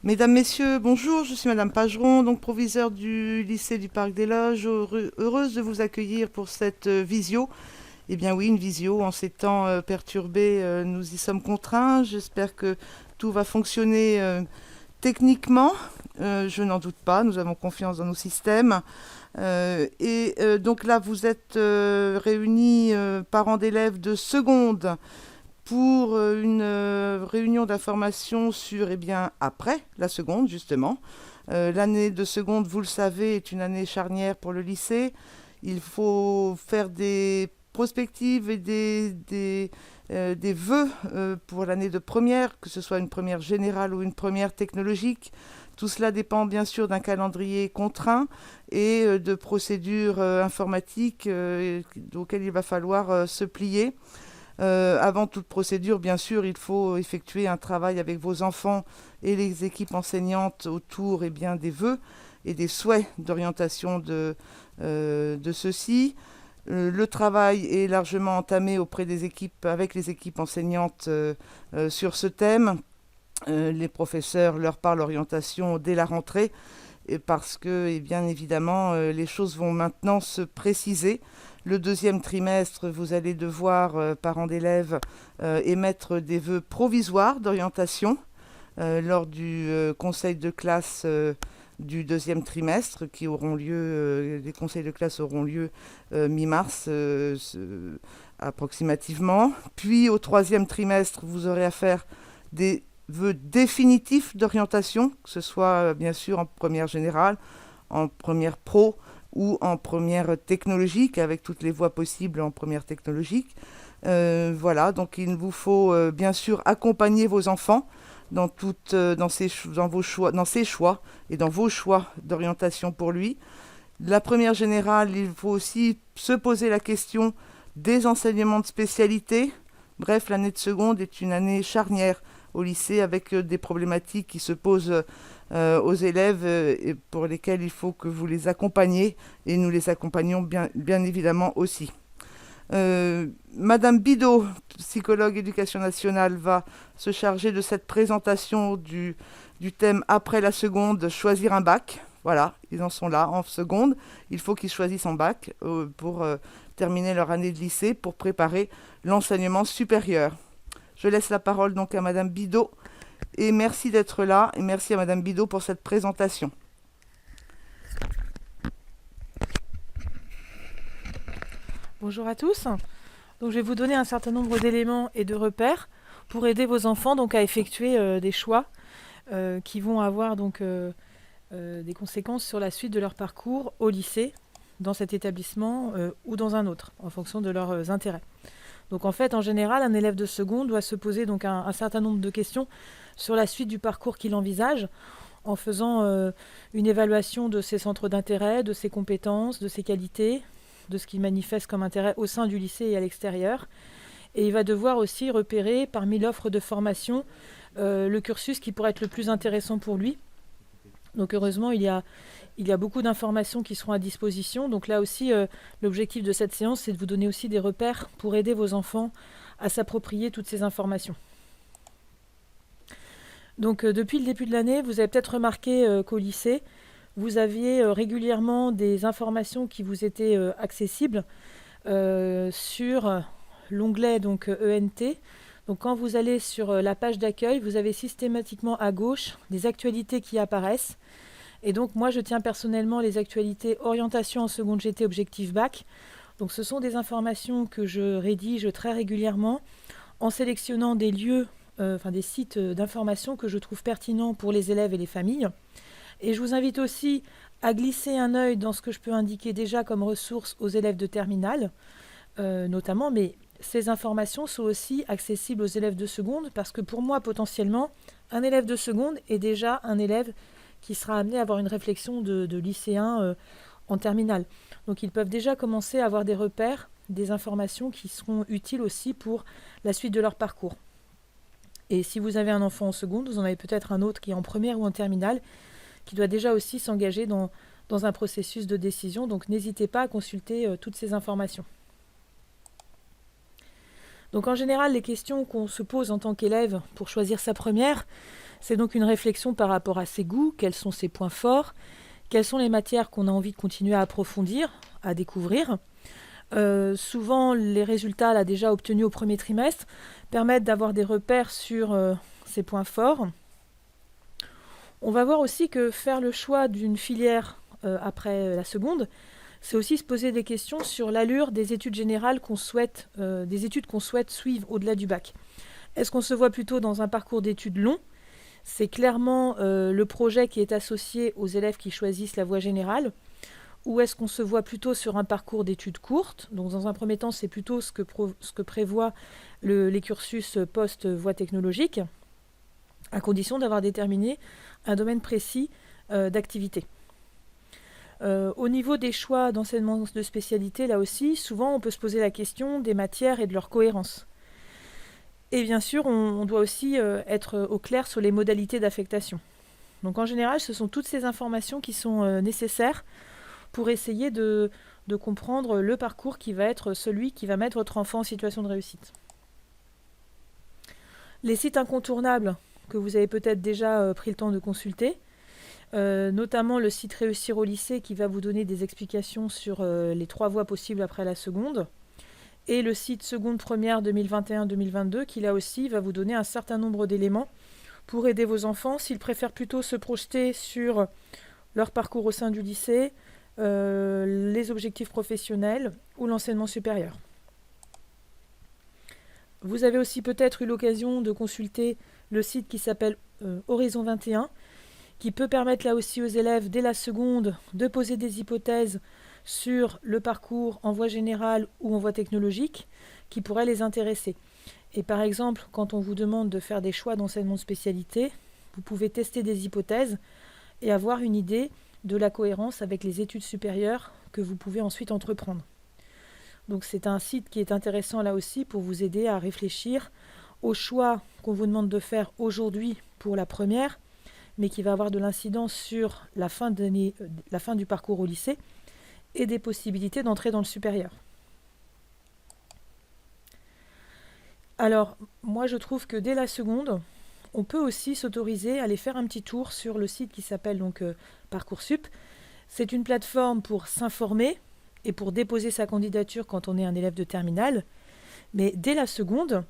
Mesdames, Messieurs, bonjour, je suis Madame Pageron, donc proviseure du lycée du Parc des Loges, heureuse de vous accueillir pour cette visio. Eh bien oui, une visio, en ces temps perturbés, nous y sommes contraints. J'espère que tout va fonctionner techniquement. Je n'en doute pas, nous avons confiance dans nos systèmes. Donc là, vous êtes réunis, parents d'élèves de seconde, pour une réunion d'information sur, eh bien, après la seconde, justement. L'année de seconde, vous le savez, est une année charnière pour le lycée. Il faut faire des prospectives et des vœux pour l'année de première, que ce soit une première générale ou une première technologique. Tout cela dépend bien sûr d'un calendrier contraint et de procédures informatiques auxquelles il va falloir se plier. Avant toute procédure, bien sûr, il faut effectuer un travail avec vos enfants et les équipes enseignantes autour eh bien, des vœux et des souhaits d'orientation de ceux-ci. Le travail est largement entamé auprès des équipes, avec les équipes enseignantes sur ce thème. Les professeurs leur parlent l'orientation dès la rentrée parce que, et bien évidemment, les choses vont maintenant se préciser. Le deuxième trimestre, vous allez devoir, parents d'élèves, émettre des vœux provisoires d'orientation lors du conseil de classe du deuxième trimestre, qui auront lieu, les conseils de classe auront lieu mi-mars approximativement. Puis au troisième trimestre, vous aurez à faire des vœux définitifs d'orientation, que ce soit bien sûr en première générale, en première pro ou en première technologique, avec toutes les voies possibles en première technologique. Voilà, donc il vous faut bien sûr accompagner vos enfants dans vos choix, dans ses choix et dans vos choix d'orientation pour lui. La première générale, il faut aussi se poser la question des enseignements de spécialité. Bref, l'année de seconde est une année charnière au lycée avec des problématiques qui se posent aux élèves et pour lesquelles il faut que vous les accompagniez et nous les accompagnons bien évidemment aussi. Madame Bidot, psychologue éducation nationale, va se charger de cette présentation du thème après la seconde, choisir un bac. Voilà, ils en sont là en seconde. Il faut qu'ils choisissent un bac pour terminer leur année de lycée, pour préparer l'enseignement supérieur. Je laisse la parole donc à Madame Bidot et merci d'être là et merci à Madame Bidot pour cette présentation. Bonjour à tous. Donc, je vais vous donner un certain nombre d'éléments et de repères pour aider vos enfants donc, à effectuer des choix qui vont avoir des conséquences sur la suite de leur parcours au lycée, dans cet établissement ou dans un autre, en fonction de leurs intérêts. Donc en fait, en général, un élève de seconde doit se poser donc un certain nombre de questions sur la suite du parcours qu'il envisage, en faisant une évaluation de ses centres d'intérêt, de ses compétences, de ses qualités, de ce qu'il manifeste comme intérêt au sein du lycée et à l'extérieur. Et il va devoir aussi repérer parmi l'offre de formation le cursus qui pourrait être le plus intéressant pour lui. Donc heureusement, il y a beaucoup d'informations qui seront à disposition. Donc là aussi, l'objectif de cette séance, c'est de vous donner aussi des repères pour aider vos enfants à s'approprier toutes ces informations. Donc depuis le début de l'année, vous avez peut-être remarqué qu'au lycée, vous aviez régulièrement des informations qui vous étaient accessibles sur l'onglet donc ENT. Donc quand vous allez sur la page d'accueil, vous avez systématiquement à gauche des actualités qui apparaissent. Et donc moi je tiens personnellement les actualités orientation en seconde GT objectif bac. Donc ce sont des informations que je rédige très régulièrement en sélectionnant des lieux, des sites d'information que je trouve pertinents pour les élèves et les familles. Et je vous invite aussi à glisser un œil dans ce que je peux indiquer déjà comme ressources aux élèves de terminale, notamment, mais ces informations sont aussi accessibles aux élèves de seconde parce que pour moi, potentiellement, un élève de seconde est déjà un élève qui sera amené à avoir une réflexion de lycéen en terminale. Donc ils peuvent déjà commencer à avoir des repères, des informations qui seront utiles aussi pour la suite de leur parcours. Et si vous avez un enfant en seconde, vous en avez peut-être un autre qui est en première ou en terminale, qui doit déjà aussi s'engager dans un processus de décision. Donc n'hésitez pas à consulter toutes ces informations. Donc en général, les questions qu'on se pose en tant qu'élève pour choisir sa première, C'est donc une réflexion par rapport à ses goûts, quels sont ses points forts, quelles sont les matières qu'on a envie de continuer à approfondir, à découvrir. Souvent, les résultats là, déjà obtenus au premier trimestre permettent d'avoir des repères sur ces points forts. On va voir aussi que faire le choix d'une filière après la seconde, c'est aussi se poser des questions sur l'allure des études générales des études qu'on souhaite suivre au-delà du bac. Est-ce qu'on se voit plutôt dans un parcours d'études long? C'est clairement le projet qui est associé aux élèves qui choisissent la voie générale. Ou est-ce qu'on se voit plutôt sur un parcours d'études courtes? Donc dans un premier temps, c'est plutôt ce que prévoit les cursus post-voie technologique, à condition d'avoir déterminé un domaine précis d'activité. Au niveau des choix d'enseignement de spécialité, là aussi, souvent on peut se poser la question des matières et de leur cohérence. Et bien sûr, on doit aussi être au clair sur les modalités d'affectation. Donc en général, ce sont toutes ces informations qui sont nécessaires pour essayer de comprendre le parcours qui va être celui qui va mettre votre enfant en situation de réussite. Les sites incontournables que vous avez peut-être déjà pris le temps de consulter, notamment le site Réussir au lycée qui va vous donner des explications sur les 3 voies possibles après la seconde, et le site Seconde Première 2021-2022 qui là aussi va vous donner un certain nombre d'éléments pour aider vos enfants s'ils préfèrent plutôt se projeter sur leur parcours au sein du lycée, les objectifs professionnels ou l'enseignement supérieur. Vous avez aussi peut-être eu l'occasion de consulter le site qui s'appelle Horizon 21, qui peut permettre là aussi aux élèves dès la seconde de poser des hypothèses sur le parcours en voie générale ou en voie technologique qui pourraient les intéresser. Et par exemple, quand on vous demande de faire des choix d'enseignement de spécialité, vous pouvez tester des hypothèses et avoir une idée de la cohérence avec les études supérieures que vous pouvez ensuite entreprendre. Donc c'est un site qui est intéressant là aussi pour vous aider à réfléchir au choix qu'on vous demande de faire aujourd'hui pour la première, mais qui va avoir de l'incidence sur la fin du parcours au lycée et des possibilités d'entrer dans le supérieur. Alors, moi je trouve que dès la seconde, on peut aussi s'autoriser à aller faire un petit tour sur le site qui s'appelle donc Parcoursup. C'est une plateforme pour s'informer et pour déposer sa candidature quand on est un élève de terminale. Mais dès la seconde,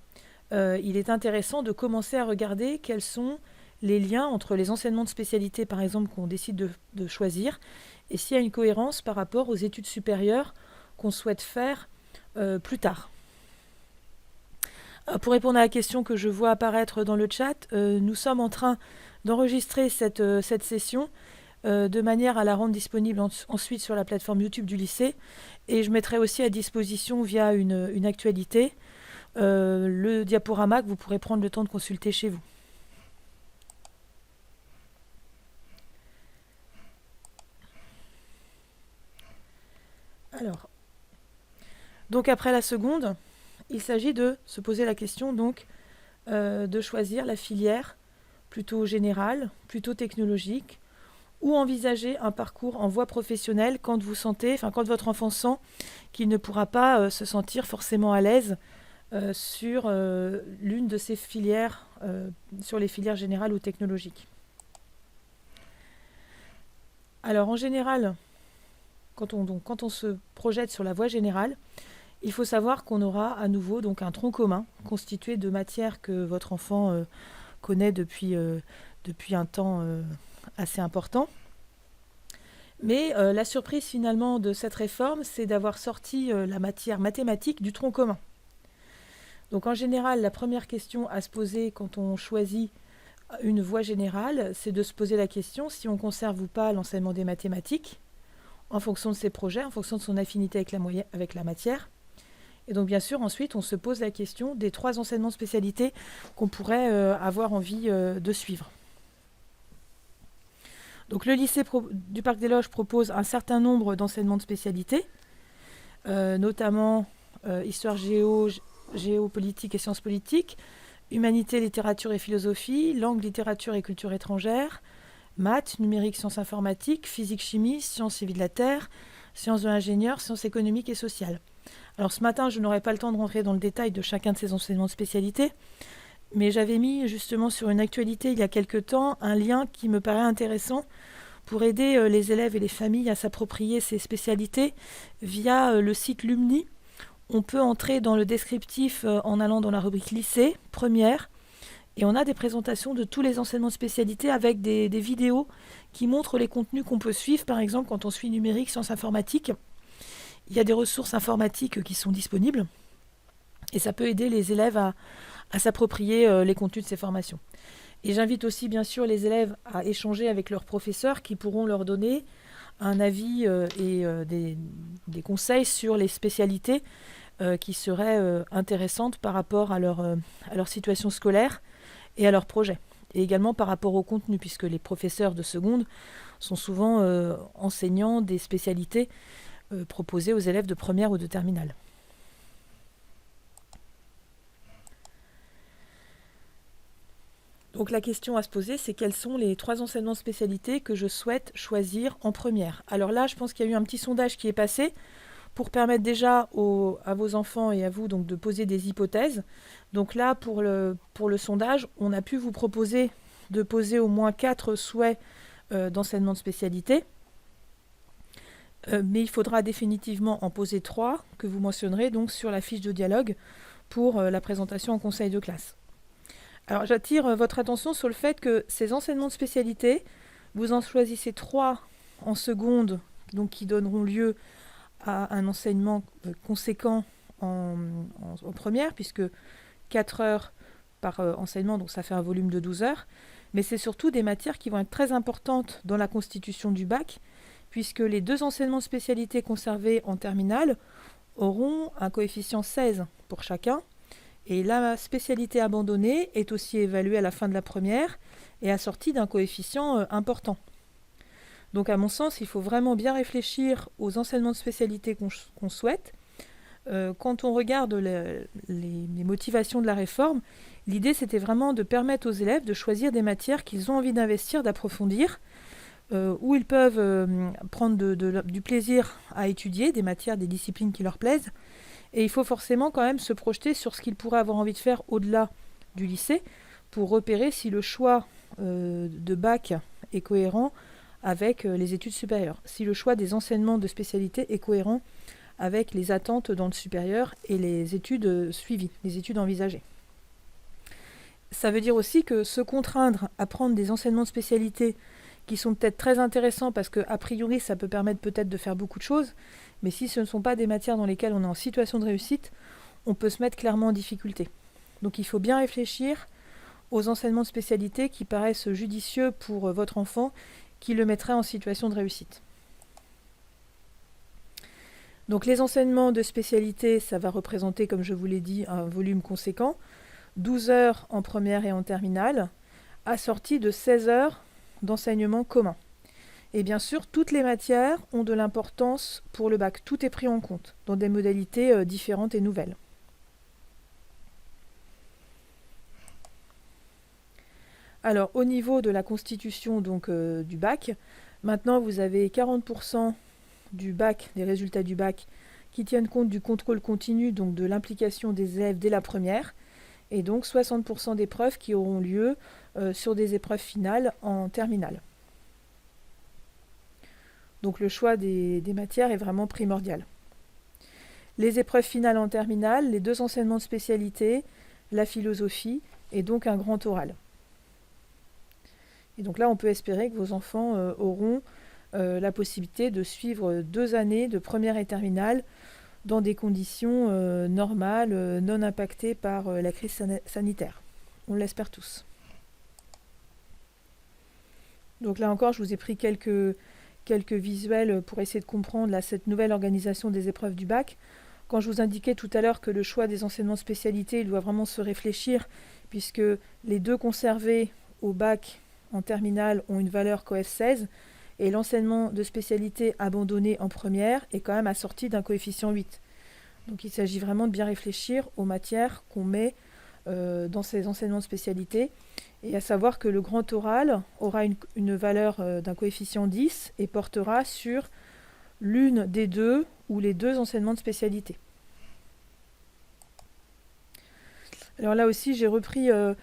il est intéressant de commencer à regarder quels sont les liens entre les enseignements de spécialité, par exemple, qu'on décide de choisir, et s'il y a une cohérence par rapport aux études supérieures qu'on souhaite faire plus tard. Pour répondre à la question que je vois apparaître dans le chat, nous sommes en train d'enregistrer cette session de manière à la rendre disponible ensuite sur la plateforme YouTube du lycée. Et je mettrai aussi à disposition via une actualité le diaporama que vous pourrez prendre le temps de consulter chez vous. Alors, donc après la seconde, il s'agit de se poser la question donc de choisir la filière plutôt générale, plutôt technologique, ou envisager un parcours en voie professionnelle quand votre enfant sent qu'il ne pourra pas se sentir forcément à l'aise sur l'une de ces filières, sur les filières générales ou technologiques. Alors en général, quand on se projette sur la voie générale, il faut savoir qu'on aura à nouveau donc un tronc commun constitué de matières que votre enfant connaît depuis un temps assez important. Mais la surprise finalement de cette réforme, c'est d'avoir sorti la matière mathématique du tronc commun. Donc en général, la première question à se poser quand on choisit une voie générale, c'est de se poser la question si on conserve ou pas l'enseignement des mathématiques en fonction de ses projets, en fonction de son affinité avec la matière. Et donc bien sûr, ensuite, on se pose la question des 3 enseignements de spécialité qu'on pourrait avoir envie de suivre. Donc le lycée du Parc des Loges propose un certain nombre d'enseignements de spécialité, notamment histoire géopolitique et sciences politiques, humanité, littérature et philosophie, langue, littérature et culture étrangère, maths, numérique, sciences informatiques, physique, chimie, sciences et vie de la Terre, sciences de l'ingénieur, sciences économiques et sociales. Alors ce matin, je n'aurai pas le temps de rentrer dans le détail de chacun de ces enseignements de spécialité, mais j'avais mis justement sur une actualité il y a quelque temps un lien qui me paraît intéressant pour aider les élèves et les familles à s'approprier ces spécialités via le site Lumni. On peut entrer dans le descriptif en allant dans la rubrique lycée, première, et on a des présentations de tous les enseignements de spécialité avec des vidéos qui montrent les contenus qu'on peut suivre. Par exemple, quand on suit numérique, sciences informatiques, il y a des ressources informatiques qui sont disponibles et ça peut aider les élèves à s'approprier les contenus de ces formations. Et j'invite aussi bien sûr les élèves à échanger avec leurs professeurs qui pourront leur donner un avis et des conseils sur les spécialités qui seraient intéressantes par rapport à leur situation scolaire et à leur projet. Et également par rapport au contenu, puisque les professeurs de seconde sont souvent enseignants des spécialités proposées aux élèves de première ou de terminale. Donc la question à se poser, c'est quels sont les 3 enseignements de spécialité que je souhaite choisir en première. Alors là, je pense qu'il y a eu un petit sondage qui est passé pour permettre déjà à vos enfants et à vous donc, de poser des hypothèses. Donc là, pour le sondage, on a pu vous proposer de poser au moins 4 souhaits d'enseignement de spécialité. Mais il faudra définitivement en poser 3 que vous mentionnerez donc sur la fiche de dialogue pour la présentation en conseil de classe. Alors j'attire votre attention sur le fait que ces enseignements de spécialité, vous en choisissez 3 en seconde, donc qui donneront lieu à un enseignement conséquent en première, puisque 4 heures par enseignement, donc ça fait un volume de 12 heures. Mais c'est surtout des matières qui vont être très importantes dans la constitution du bac, puisque les 2 enseignements de spécialité conservés en terminale auront un coefficient 16 pour chacun. Et la spécialité abandonnée est aussi évaluée à la fin de la première et assortie d'un coefficient important. Donc à mon sens, il faut vraiment bien réfléchir aux enseignements de spécialité qu'on souhaite. Quand on regarde les motivations de la réforme, l'idée c'était vraiment de permettre aux élèves de choisir des matières qu'ils ont envie d'investir, d'approfondir, où ils peuvent prendre du plaisir à étudier, des matières, des disciplines qui leur plaisent. Et il faut forcément quand même se projeter sur ce qu'ils pourraient avoir envie de faire au-delà du lycée pour repérer si le choix de bac est cohérent avec les études supérieures, si le choix des enseignements de spécialité est cohérent avec les attentes dans le supérieur et les études suivies, les études envisagées. Ça veut dire aussi que se contraindre à prendre des enseignements de spécialité qui sont peut-être très intéressants parce qu'a priori ça peut permettre peut-être de faire beaucoup de choses, mais si ce ne sont pas des matières dans lesquelles on est en situation de réussite, on peut se mettre clairement en difficulté. Donc il faut bien réfléchir aux enseignements de spécialité qui paraissent judicieux pour votre enfant, qui le mettraient en situation de réussite. Donc les enseignements de spécialité, ça va représenter, comme je vous l'ai dit, un volume conséquent, 12 heures en première et en terminale, assorti de 16 heures d'enseignement commun. Et bien sûr, toutes les matières ont de l'importance pour le bac. Tout est pris en compte, dans des modalités différentes et nouvelles. Alors, au niveau de la constitution donc, du bac, maintenant vous avez 40% du bac, des résultats du bac, qui tiennent compte du contrôle continu, donc de l'implication des élèves dès la première, et donc 60% d'épreuves qui auront lieu sur des épreuves finales en terminale. Donc le choix des matières est vraiment primordial. Les épreuves finales en terminale, les 2 enseignements de spécialité, la philosophie et donc un grand oral. Et donc là, on peut espérer que vos enfants auront la possibilité de suivre 2 années de première et terminale dans des conditions normales, non impactées par la crise sanitaire. On l'espère tous. Donc là encore, je vous ai pris quelques visuels pour essayer de comprendre cette nouvelle organisation des épreuves du bac. Quand je vous indiquais tout à l'heure que le choix des enseignements de spécialité, il doit vraiment se réfléchir, puisque les 2 conservés au bac en terminale ont une valeur COEF 16, et l'enseignement de spécialité abandonné en première est quand même assorti d'un coefficient 8. Donc il s'agit vraiment de bien réfléchir aux matières qu'on met dans ces enseignements de spécialité, et à savoir que le grand oral aura une valeur d'un coefficient 10 et portera sur l'une des 2 ou les 2 enseignements de spécialité. Alors là aussi, j'ai repris une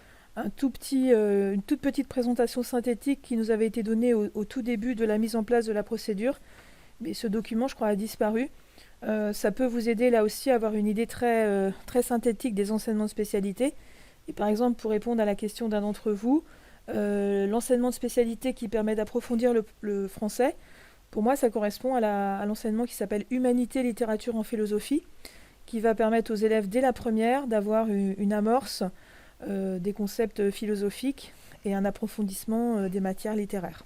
toute petite présentation synthétique qui nous avait été donnée au tout début de la mise en place de la procédure. Mais ce document, je crois, a disparu. Ça peut vous aider là aussi à avoir une idée très synthétique des enseignements de spécialité. Et par exemple, pour répondre à la question d'un d'entre vous, l'enseignement de spécialité qui permet d'approfondir le français, pour moi, ça correspond à l'enseignement qui s'appelle Humanité, littérature en philosophie, qui va permettre aux élèves dès la première d'avoir une amorce des concepts philosophiques et un approfondissement des matières littéraires.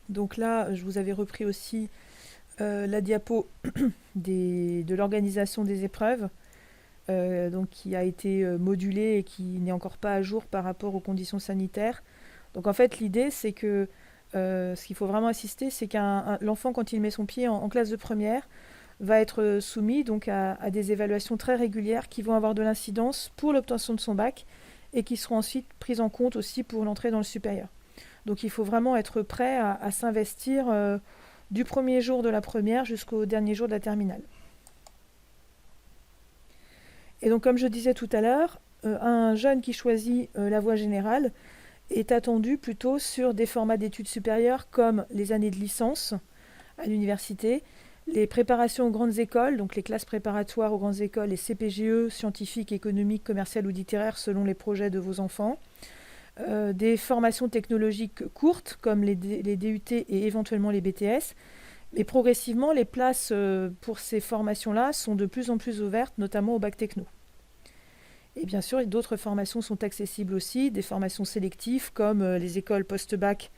Donc là, je vous avais repris aussi la diapo de l'organisation des épreuves, donc qui a été modulée et qui n'est encore pas à jour par rapport aux conditions sanitaires. Donc en fait, l'idée, c'est que ce qu'il faut vraiment insister, c'est qu'un l'enfant, quand il met son pied en classe de première, va être soumis donc à des évaluations très régulières qui vont avoir de l'incidence pour l'obtention de son bac et qui seront ensuite prises en compte aussi pour l'entrée dans le supérieur. Donc il faut vraiment être prêt à s'investir du premier jour de la première jusqu'au dernier jour de la terminale. Et donc comme je disais tout à l'heure, un jeune qui choisit la voie générale est attendu plutôt sur des formats d'études supérieures comme les années de licence à l'université, les préparations aux grandes écoles, donc les classes préparatoires aux grandes écoles, les CPGE, scientifiques, économiques, commerciales ou littéraires selon les projets de vos enfants, des formations technologiques courtes comme les DUT et éventuellement les BTS. Mais progressivement, les places pour ces formations-là sont de plus en plus ouvertes, notamment au bac techno. Et bien sûr, d'autres formations sont accessibles aussi, des formations sélectives comme les écoles post-bac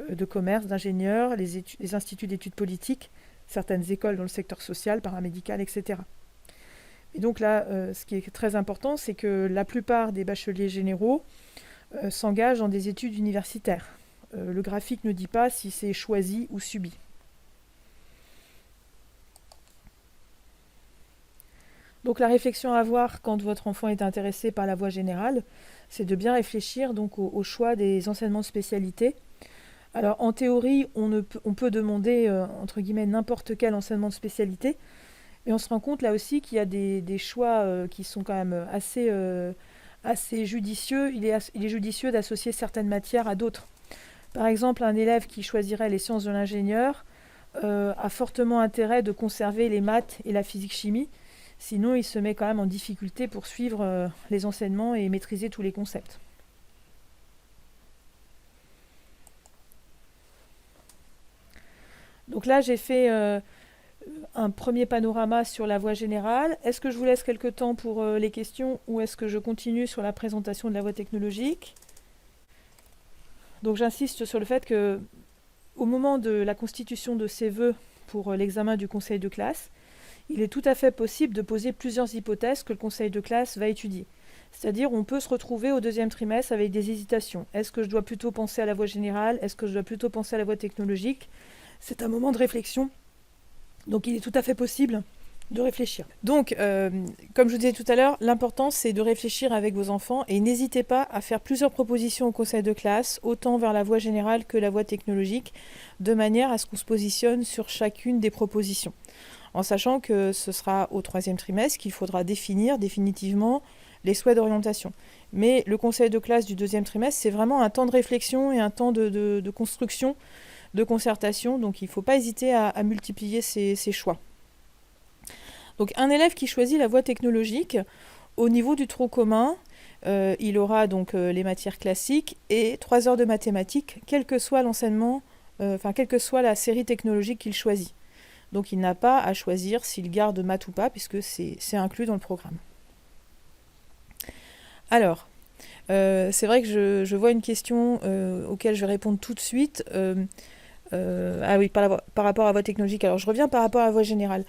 de commerce, d'ingénieurs, les instituts d'études politiques, certaines écoles dans le secteur social, paramédical, etc. Et donc là, ce qui est très important, c'est que la plupart des bacheliers généraux s'engagent dans des études universitaires. Le graphique ne dit pas si c'est choisi ou subi. Donc la réflexion à avoir quand votre enfant est intéressé par la voie générale, c'est de bien réfléchir donc au choix des enseignements de spécialité. Alors en théorie, on peut demander entre guillemets n'importe quel enseignement de spécialité, mais on se rend compte là aussi qu'il y a des choix qui sont quand même assez judicieux. Il est judicieux d'associer certaines matières à d'autres. Par exemple, un élève qui choisirait les sciences de l'ingénieur a fortement intérêt de conserver les maths et la physique-chimie. Sinon, il se met quand même en difficulté pour suivre les enseignements et maîtriser tous les concepts. Donc là, j'ai fait un premier panorama sur la voie générale. Est-ce que je vous laisse quelques temps pour les questions ou est-ce que je continue sur la présentation de la voie technologique ? Donc j'insiste sur le fait que au moment de la constitution de ces vœux pour l'examen du conseil de classe, il est tout à fait possible de poser plusieurs hypothèses que le conseil de classe va étudier. C'est-à-dire on peut se retrouver au deuxième trimestre avec des hésitations. Est-ce que je dois plutôt penser à la voie générale ? Est-ce que je dois plutôt penser à la voie technologique ? C'est un moment de réflexion. Donc il est tout à fait possible de réfléchir. Donc, comme je vous disais tout à l'heure, l'important c'est de réfléchir avec vos enfants et n'hésitez pas à faire plusieurs propositions au conseil de classe, autant vers la voie générale que la voie technologique, de manière à ce qu'on se positionne sur chacune des propositions. En sachant que ce sera au troisième trimestre qu'il faudra définir définitivement les souhaits d'orientation. Mais le conseil de classe du deuxième trimestre, c'est vraiment un temps de réflexion et un temps de construction, de concertation, donc il ne faut pas hésiter à multiplier ces choix. Donc un élève qui choisit la voie technologique, au niveau du tronc commun, il aura donc les matières classiques et 3 heures de mathématiques, quel que soit l'enseignement, quelle que soit la série technologique qu'il choisit. Donc il n'a pas à choisir s'il garde maths ou pas, puisque c'est inclus dans le programme. Alors, c'est vrai que je vois une question auquel je vais répondre tout de suite. Par rapport à la voie technologique. Alors je reviens par rapport à la voie générale.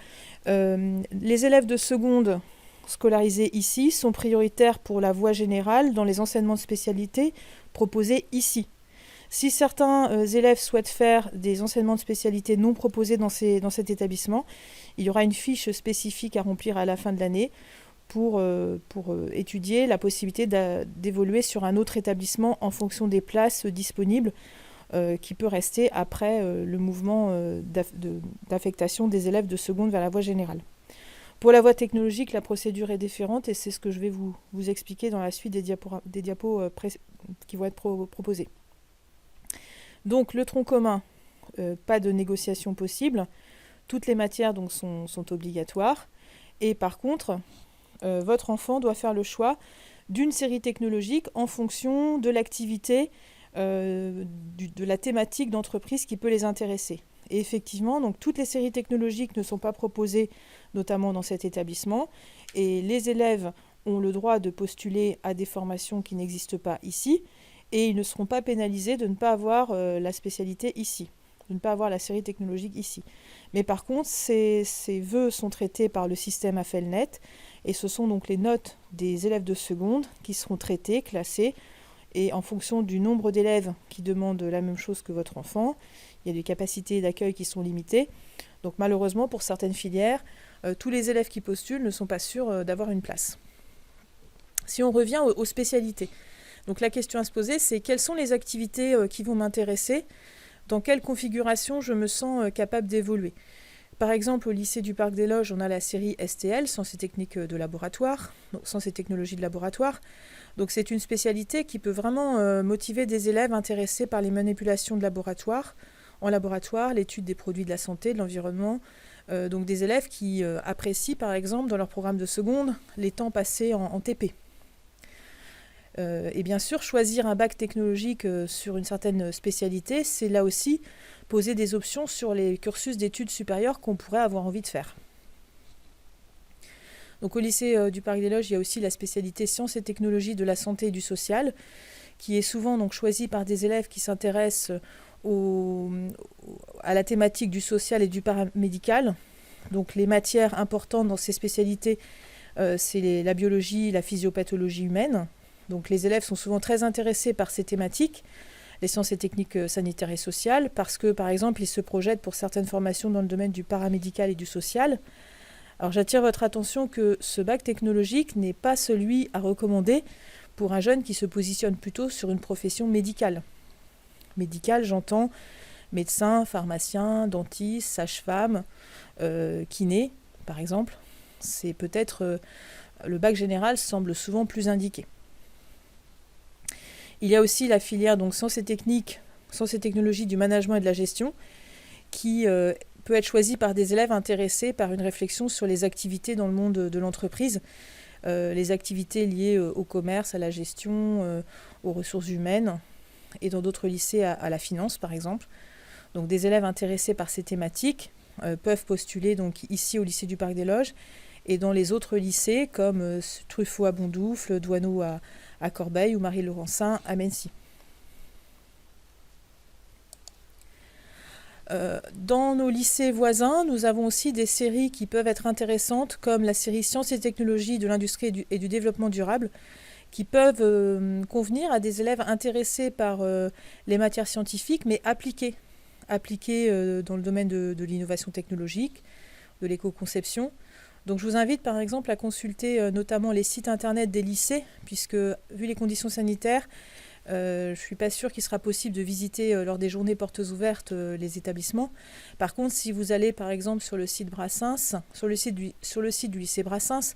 Les élèves de seconde scolarisés ici sont prioritaires pour la voie générale dans les enseignements de spécialité proposés ici. Si certains élèves souhaitent faire des enseignements de spécialité non proposés dans cet établissement, il y aura une fiche spécifique à remplir à la fin de l'année pour étudier la possibilité d'évoluer sur un autre établissement en fonction des places disponibles qui peut rester après le mouvement d'affectation des élèves de seconde vers la voie générale. Pour la voie technologique, la procédure est différente et c'est ce que je vais vous expliquer dans la suite des diapos qui vont être proposés. Donc le tronc commun, pas de négociation possible. Toutes les matières donc, sont obligatoires. Et par contre, votre enfant doit faire le choix d'une série technologique en fonction de l'activité, de la thématique d'entreprise qui peut les intéresser. Et effectivement, donc, toutes les séries technologiques ne sont pas proposées, notamment dans cet établissement. Et les élèves ont le droit de postuler à des formations qui n'existent pas ici. Et ils ne seront pas pénalisés de ne pas avoir la spécialité ici, de ne pas avoir la série technologique ici. Mais par contre, ces vœux sont traités par le système AFELNET. Et ce sont donc les notes des élèves de seconde qui seront traitées, classées. Et en fonction du nombre d'élèves qui demandent la même chose que votre enfant, il y a des capacités d'accueil qui sont limitées. Donc malheureusement, pour certaines filières, tous les élèves qui postulent ne sont pas sûrs d'avoir une place. Si on revient aux spécialités, donc la question à se poser, c'est quelles sont les activités qui vont m'intéresser, dans quelle configuration je me sens capable d'évoluer. Par exemple, au lycée du Parc des Loges, on a la série STL, Sciences et techniques de laboratoire, donc Sciences et technologies de laboratoire. Donc c'est une spécialité qui peut vraiment motiver des élèves intéressés par les manipulations de laboratoire, en laboratoire, l'étude des produits de la santé, de l'environnement. Donc des élèves qui apprécient par exemple dans leur programme de seconde les temps passés en TP. Et bien sûr, choisir un bac technologique sur une certaine spécialité, c'est là aussi poser des options sur les cursus d'études supérieures qu'on pourrait avoir envie de faire. Donc au lycée du Parc des Loges, il y a aussi la spécialité sciences et technologies de la santé et du social, qui est souvent donc choisie par des élèves qui s'intéressent à la thématique du social et du paramédical. Donc les matières importantes dans ces spécialités, c'est la biologie, la physiopathologie humaine. Donc les élèves sont souvent très intéressés par ces thématiques, les sciences et techniques sanitaires et sociales, parce que par exemple, ils se projettent pour certaines formations dans le domaine du paramédical et du social. Alors j'attire votre attention que ce bac technologique n'est pas celui à recommander pour un jeune qui se positionne plutôt sur une profession médicale. Médicale, j'entends médecin, pharmacien, dentiste, sage-femme, kiné, par exemple. C'est peut-être le bac général semble souvent plus indiqué. Il y a aussi la filière donc sciences et technologies du management et de la gestion, qui peut être choisie par des élèves intéressés par une réflexion sur les activités dans le monde de l'entreprise, les activités liées au commerce, à la gestion, aux ressources humaines, et dans d'autres lycées à la finance par exemple. Donc des élèves intéressés par ces thématiques peuvent postuler donc ici au lycée du Parc des Loges et dans les autres lycées comme Truffaut à Bondoufle, Douaneau à Corbeil ou Marie-Laurencin à Mency. Dans nos lycées voisins, nous avons aussi des séries qui peuvent être intéressantes, comme la série Sciences et technologies de l'industrie et du développement durable, qui peuvent convenir à des élèves intéressés par les matières scientifiques, mais appliquées dans le domaine de l'innovation technologique, de l'éco-conception. Donc je vous invite par exemple à consulter notamment les sites internet des lycées, puisque vu les conditions sanitaires, je ne suis pas sûre qu'il sera possible de visiter lors des journées portes ouvertes les établissements. Par contre, si vous allez par exemple sur le site Brassens, sur le site du lycée Brassens,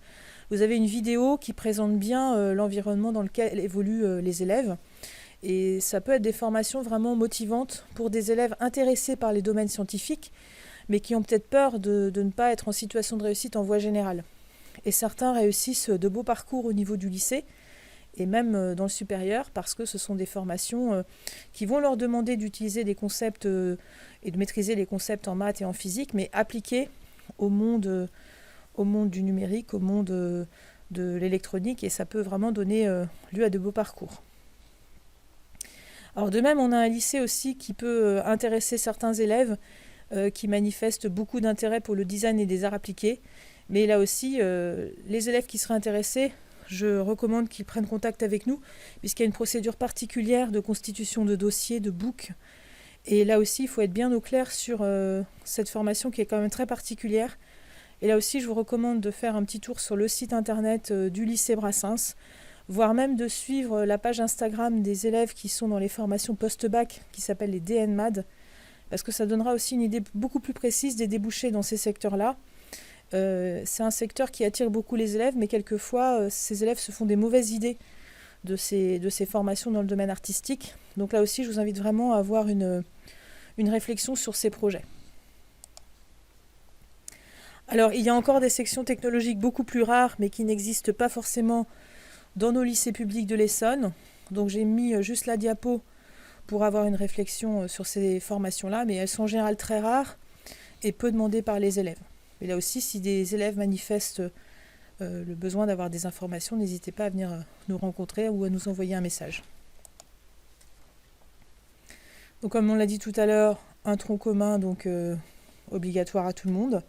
vous avez une vidéo qui présente bien l'environnement dans lequel évoluent les élèves. Et ça peut être des formations vraiment motivantes pour des élèves intéressés par les domaines scientifiques, mais qui ont peut-être peur de ne pas être en situation de réussite en voie générale. Et certains réussissent de beaux parcours au niveau du lycée, et même dans le supérieur, parce que ce sont des formations qui vont leur demander d'utiliser des concepts et de maîtriser les concepts en maths et en physique, mais appliqués au monde du numérique, au monde de l'électronique, et ça peut vraiment donner lieu à de beaux parcours. Alors de même, on a un lycée aussi qui peut intéresser certains élèves qui manifestent beaucoup d'intérêt pour le design et des arts appliqués, mais là aussi, les élèves qui seraient intéressés, je recommande qu'ils prennent contact avec nous, puisqu'il y a une procédure particulière de constitution de dossiers, de book. Et là aussi, il faut être bien au clair sur cette formation qui est quand même très particulière. Et là aussi, je vous recommande de faire un petit tour sur le site internet du lycée Brassens, voire même de suivre la page Instagram des élèves qui sont dans les formations post-bac, qui s'appellent les DNMAD, parce que ça donnera aussi une idée beaucoup plus précise des débouchés dans ces secteurs-là. C'est un secteur qui attire beaucoup les élèves, mais quelquefois, ces élèves se font des mauvaises idées de ces formations dans le domaine artistique. Donc là aussi, je vous invite vraiment à avoir une réflexion sur ces projets. Alors, il y a encore des sections technologiques beaucoup plus rares, mais qui n'existent pas forcément dans nos lycées publics de l'Essonne. Donc j'ai mis juste la diapo pour avoir une réflexion sur ces formations-là, mais elles sont en général très rares et peu demandées par les élèves. Et là aussi, si des élèves manifestent le besoin d'avoir des informations, n'hésitez pas à venir nous rencontrer ou à nous envoyer un message. Donc comme on l'a dit tout à l'heure, un tronc commun donc obligatoire à tout le monde.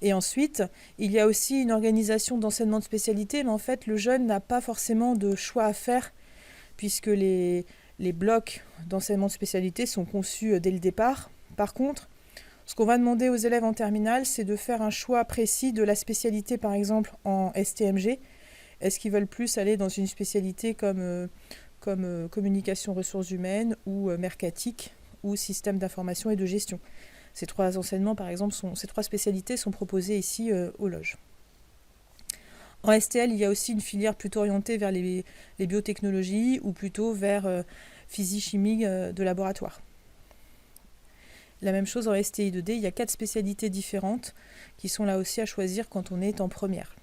Et ensuite, il y a aussi une organisation d'enseignement de spécialité, mais en fait, le jeune n'a pas forcément de choix à faire, puisque les blocs d'enseignement de spécialité sont conçus dès le départ. Par contre, ce qu'on va demander aux élèves en terminale, c'est de faire un choix précis de la spécialité, par exemple en STMG. Est-ce qu'ils veulent plus aller dans une spécialité comme communication ressources humaines ou mercatique ou système d'information et de gestion? Ces trois enseignements, par exemple, ces trois spécialités sont proposées ici aux loges. En STL, il y a aussi une filière plutôt orientée vers les biotechnologies ou plutôt vers physique-chimie de laboratoire. La même chose en STI2D, il y a 4 spécialités différentes qui sont là aussi à choisir quand on est en première.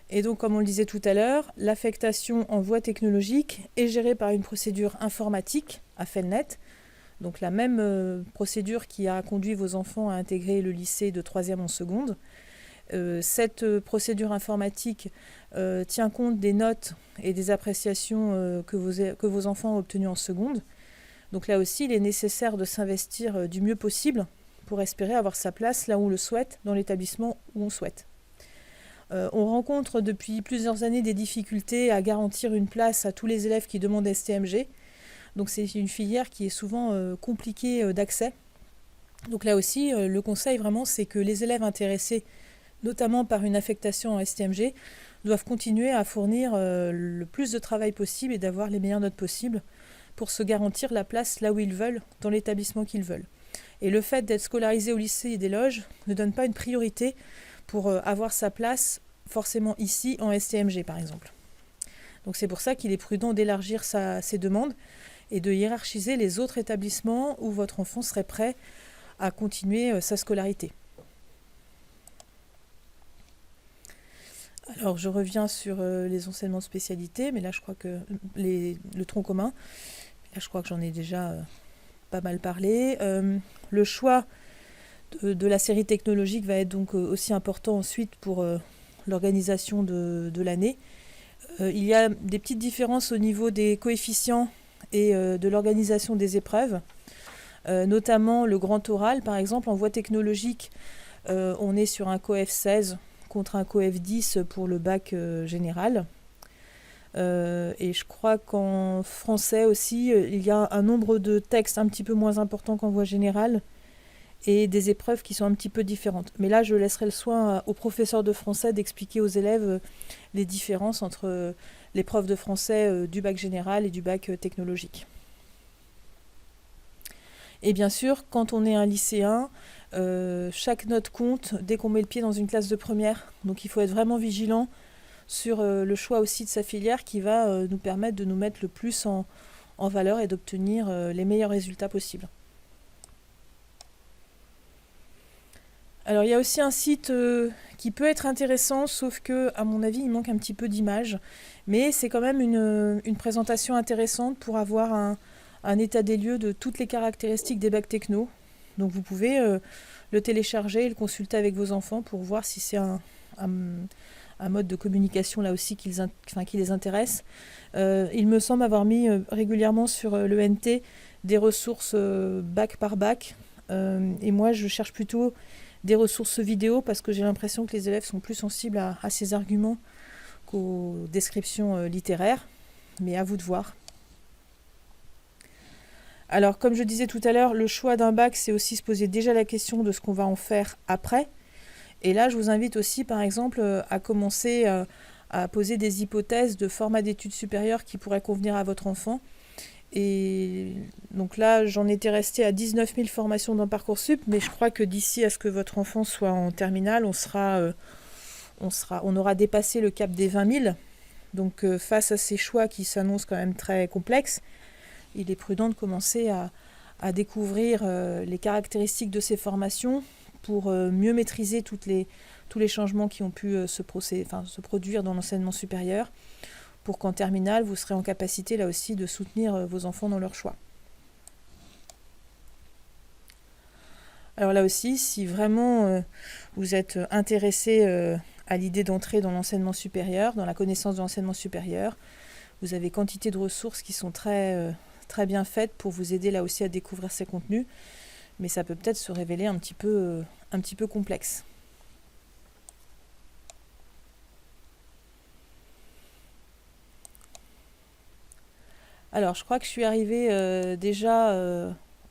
Et donc, comme on le disait tout à l'heure, l'affectation en voie technologique est gérée par une procédure informatique à Felnet. Donc la même procédure qui a conduit vos enfants à intégrer le lycée de 3e en seconde. Cette procédure informatique tient compte des notes et des appréciations que vos enfants ont obtenues en seconde. Donc là aussi, il est nécessaire de s'investir du mieux possible pour espérer avoir sa place là où on le souhaite, dans l'établissement où on souhaite. On rencontre depuis plusieurs années des difficultés à garantir une place à tous les élèves qui demandent STMG. Donc c'est une filière qui est souvent compliquée d'accès. Donc là aussi, le conseil vraiment, c'est que les élèves intéressés, notamment par une affectation en STMG, doivent continuer à fournir le plus de travail possible et d'avoir les meilleures notes possibles pour se garantir la place là où ils veulent, dans l'établissement qu'ils veulent. Et le fait d'être scolarisé au lycée des Loges ne donne pas une priorité pour avoir sa place forcément ici en STMG par exemple. Donc c'est pour ça qu'il est prudent d'élargir ses demandes et de hiérarchiser les autres établissements où votre enfant serait prêt à continuer sa scolarité. Alors je reviens sur les enseignements de spécialité, mais là je crois que le tronc commun, là je crois que j'en ai déjà pas mal parlé. Le choix de la série technologique va être donc aussi important ensuite pour l'organisation de l'année. Il y a des petites différences au niveau des coefficients et de l'organisation des épreuves, notamment le grand oral par exemple. En voie technologique, on est sur un coef 16 contre un coef 10 pour le bac général. Et je crois qu'en français aussi, il y a un nombre de textes un petit peu moins important qu'en voie générale et des épreuves qui sont un petit peu différentes. Mais là, je laisserai le soin aux professeurs de français d'expliquer aux élèves les différences entre l'épreuve de français du bac général et du bac technologique. Et bien sûr, quand on est un lycéen, chaque note compte dès qu'on met le pied dans une classe de première. Donc il faut être vraiment vigilant sur le choix aussi de sa filière qui va nous permettre de nous mettre le plus en valeur et d'obtenir les meilleurs résultats possibles. Alors il y a aussi un site qui peut être intéressant, sauf que à mon avis il manque un petit peu d'images, mais c'est quand même une présentation intéressante pour avoir un état des lieux de toutes les caractéristiques des bacs techno. Donc vous pouvez le télécharger et le consulter avec vos enfants pour voir si c'est un mode de communication là aussi qui les intéresse. Il me semble avoir mis régulièrement sur l'ENT des ressources bac par bac, et moi je cherche plutôt des ressources vidéo parce que j'ai l'impression que les élèves sont plus sensibles à ces arguments qu'aux descriptions littéraires, mais à vous de voir. Alors comme je disais tout à l'heure, le choix d'un bac, c'est aussi se poser déjà la question de ce qu'on va en faire après. Et là, je vous invite aussi, par exemple, à commencer à poser des hypothèses de format d'études supérieures qui pourraient convenir à votre enfant. Et donc là, j'en étais restée à 19 000 formations dans Parcoursup, mais je crois que d'ici à ce que votre enfant soit en terminale, on aura dépassé le cap des 20 000. Donc face à ces choix qui s'annoncent quand même très complexes, il est prudent de commencer à découvrir les caractéristiques de ces formations pour mieux maîtriser tous les changements qui ont pu se produire dans l'enseignement supérieur, pour qu'en terminale, vous serez en capacité là aussi de soutenir vos enfants dans leur choix. Alors là aussi, si vraiment vous êtes intéressé à l'idée d'entrer dans l'enseignement supérieur, dans la connaissance de l'enseignement supérieur, vous avez quantité de ressources qui sont très bien faites pour vous aider là aussi à découvrir ces contenus, mais ça peut peut-être se révéler un petit peu complexe. Alors, je crois que je suis arrivée déjà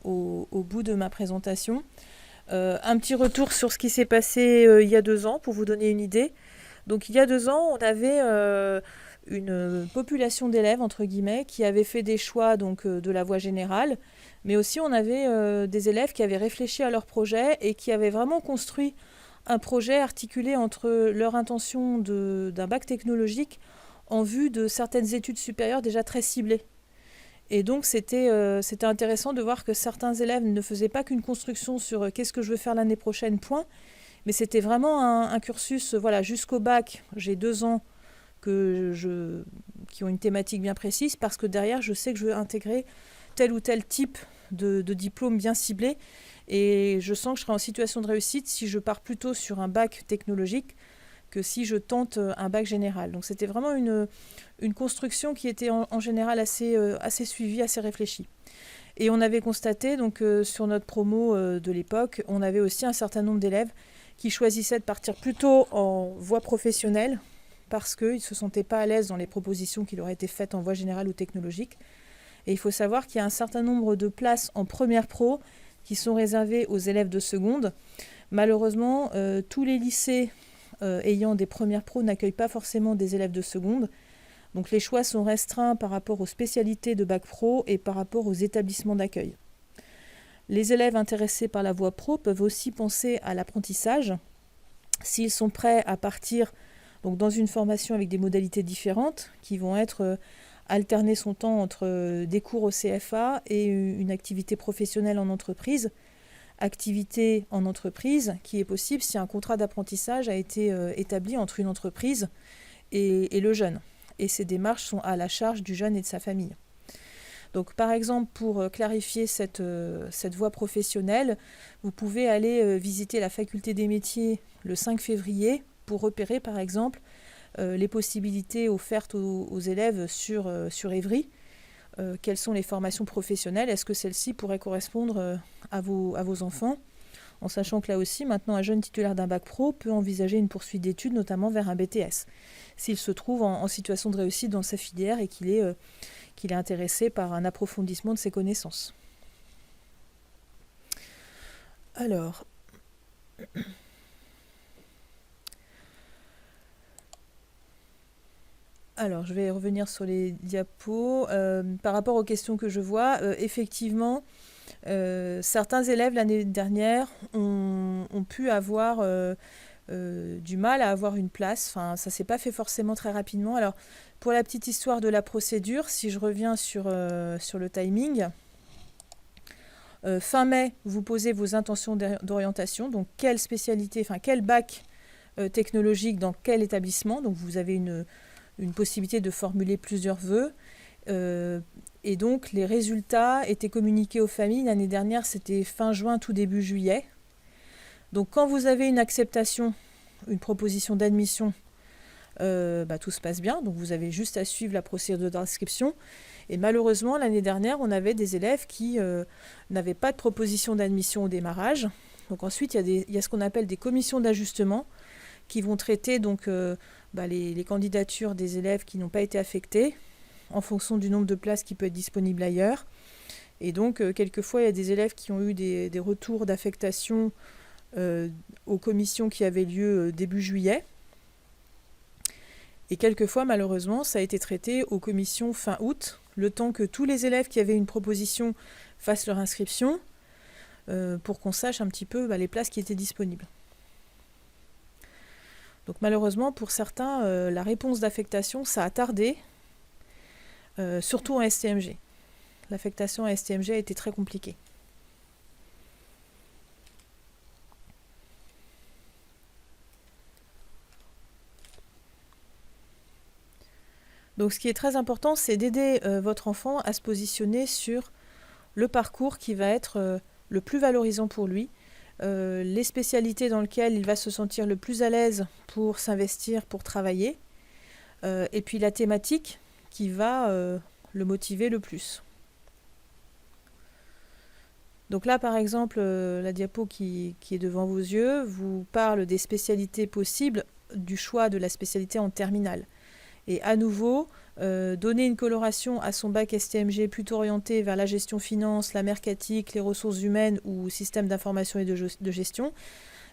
au bout de ma présentation. Un petit retour sur ce qui s'est passé il y a 2 ans pour vous donner une idée. Donc il y a 2 ans, on avait une population d'élèves, entre guillemets, qui avaient fait des choix donc, de la voie générale, mais aussi on avait des élèves qui avaient réfléchi à leur projet et qui avaient vraiment construit un projet articulé entre leur intention d'un bac technologique en vue de certaines études supérieures déjà très ciblées. Et donc c'était intéressant de voir que certains élèves ne faisaient pas qu'une construction sur qu'est-ce que je veux faire l'année prochaine, point, mais c'était vraiment un cursus jusqu'au bac. J'ai 2 ans qui ont une thématique bien précise, parce que derrière je sais que je veux intégrer tel ou tel type de diplôme bien ciblé, et je sens que je serai en situation de réussite si je pars plutôt sur un bac technologique que si je tente un bac général. Donc c'était vraiment une construction qui était en général assez suivie, assez réfléchie. Et on avait constaté, donc sur notre promo de l'époque, on avait aussi un certain nombre d'élèves qui choisissaient de partir plutôt en voie professionnelle parce qu'ils ne se sentaient pas à l'aise dans les propositions qui leur étaient faites en voie générale ou technologique. Et il faut savoir qu'il y a un certain nombre de places en première pro qui sont réservées aux élèves de seconde. Malheureusement, tous les lycées ayant des premières pros n'accueillent pas forcément des élèves de seconde. Donc les choix sont restreints par rapport aux spécialités de bac pro et par rapport aux établissements d'accueil. Les élèves intéressés par la voie pro peuvent aussi penser à l'apprentissage. S'ils sont prêts à partir donc, dans une formation avec des modalités différentes, qui vont être alterner son temps entre des cours au CFA et une activité professionnelle en entreprise, activité en entreprise qui est possible si un contrat d'apprentissage a été établi entre une entreprise et le jeune. Et ces démarches sont à la charge du jeune et de sa famille. Donc par exemple, pour clarifier cette voie professionnelle, vous pouvez aller visiter la faculté des métiers le 5 février pour repérer par exemple les possibilités offertes aux élèves sur Évry. Quelles sont les formations professionnelles? Est-ce que celles-ci pourraient correspondre à vos enfants? En sachant que là aussi, maintenant, un jeune titulaire d'un bac pro peut envisager une poursuite d'études, notamment vers un BTS, s'il se trouve en situation de réussite dans sa filière et qu'il est intéressé par un approfondissement de ses connaissances. Alors, je vais revenir sur les diapos. Par rapport aux questions que je vois, effectivement, certains élèves l'année dernière ont pu avoir du mal à avoir une place. Enfin, ça ne s'est pas fait forcément très rapidement. Alors, pour la petite histoire de la procédure, si je reviens sur le timing, fin mai, vous posez vos intentions d'orientation. Donc, quelle spécialité, quel bac technologique dans quel établissement. Donc, vous avez une possibilité de formuler plusieurs vœux. Et donc, les résultats étaient communiqués aux familles. L'année dernière, c'était fin juin, tout début juillet. Donc, quand vous avez une acceptation, une proposition d'admission, tout se passe bien. Donc, vous avez juste à suivre la procédure d'inscription. Et malheureusement, l'année dernière, on avait des élèves qui n'avaient pas de proposition d'admission au démarrage. Donc, ensuite, il y a ce qu'on appelle des commissions d'ajustement qui vont traiter donc, les candidatures des élèves qui n'ont pas été affectés en fonction du nombre de places qui peut être disponible ailleurs. Et donc, quelquefois, il y a des élèves qui ont eu des retours d'affectation aux commissions qui avaient lieu début juillet. Et quelquefois, malheureusement, ça a été traité aux commissions fin août, le temps que tous les élèves qui avaient une proposition fassent leur inscription, pour qu'on sache un petit peu les places qui étaient disponibles. Donc malheureusement, pour certains, la réponse d'affectation, ça a tardé, surtout en STMG. L'affectation à STMG a été très compliquée. Donc ce qui est très important, c'est d'aider votre enfant à se positionner sur le parcours qui va être le plus valorisant pour lui, les spécialités dans lesquelles il va se sentir le plus à l'aise pour s'investir, pour travailler, et puis la thématique qui va le motiver le plus. Donc là, par exemple, la diapo qui est devant vos yeux vous parle des spécialités possibles, du choix de la spécialité en terminale. Et à nouveau, donner une coloration à son bac STMG plutôt orienté vers la gestion finance, la mercatique, les ressources humaines ou système d'information et de gestion,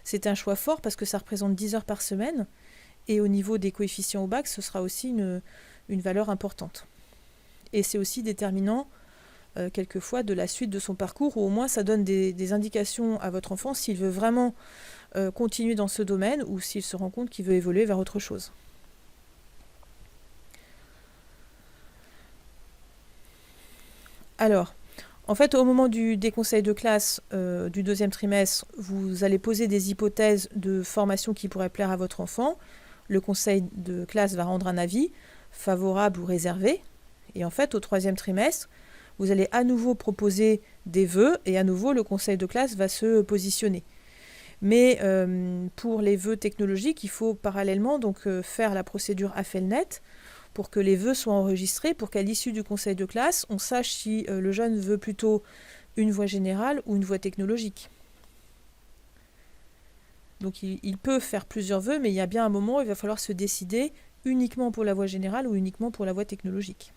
c'est un choix fort parce que ça représente 10 heures par semaine. Et au niveau des coefficients au bac, ce sera aussi une valeur importante. Et c'est aussi déterminant quelquefois de la suite de son parcours, ou au moins ça donne des indications à votre enfant s'il veut vraiment continuer dans ce domaine ou s'il se rend compte qu'il veut évoluer vers autre chose. Alors, en fait, au moment des conseils de classe du deuxième trimestre, vous allez poser des hypothèses de formation qui pourraient plaire à votre enfant. Le conseil de classe va rendre un avis, favorable ou réservé. Et en fait, au troisième trimestre, vous allez à nouveau proposer des vœux et à nouveau, le conseil de classe va se positionner. Mais pour les vœux technologiques, il faut parallèlement donc, faire la procédure AFELNET pour que les vœux soient enregistrés, pour qu'à l'issue du conseil de classe, on sache si le jeune veut plutôt une voie générale ou une voie technologique. Donc il peut faire plusieurs vœux, mais il y a bien un moment où il va falloir se décider uniquement pour la voie générale ou uniquement pour la voie technologique.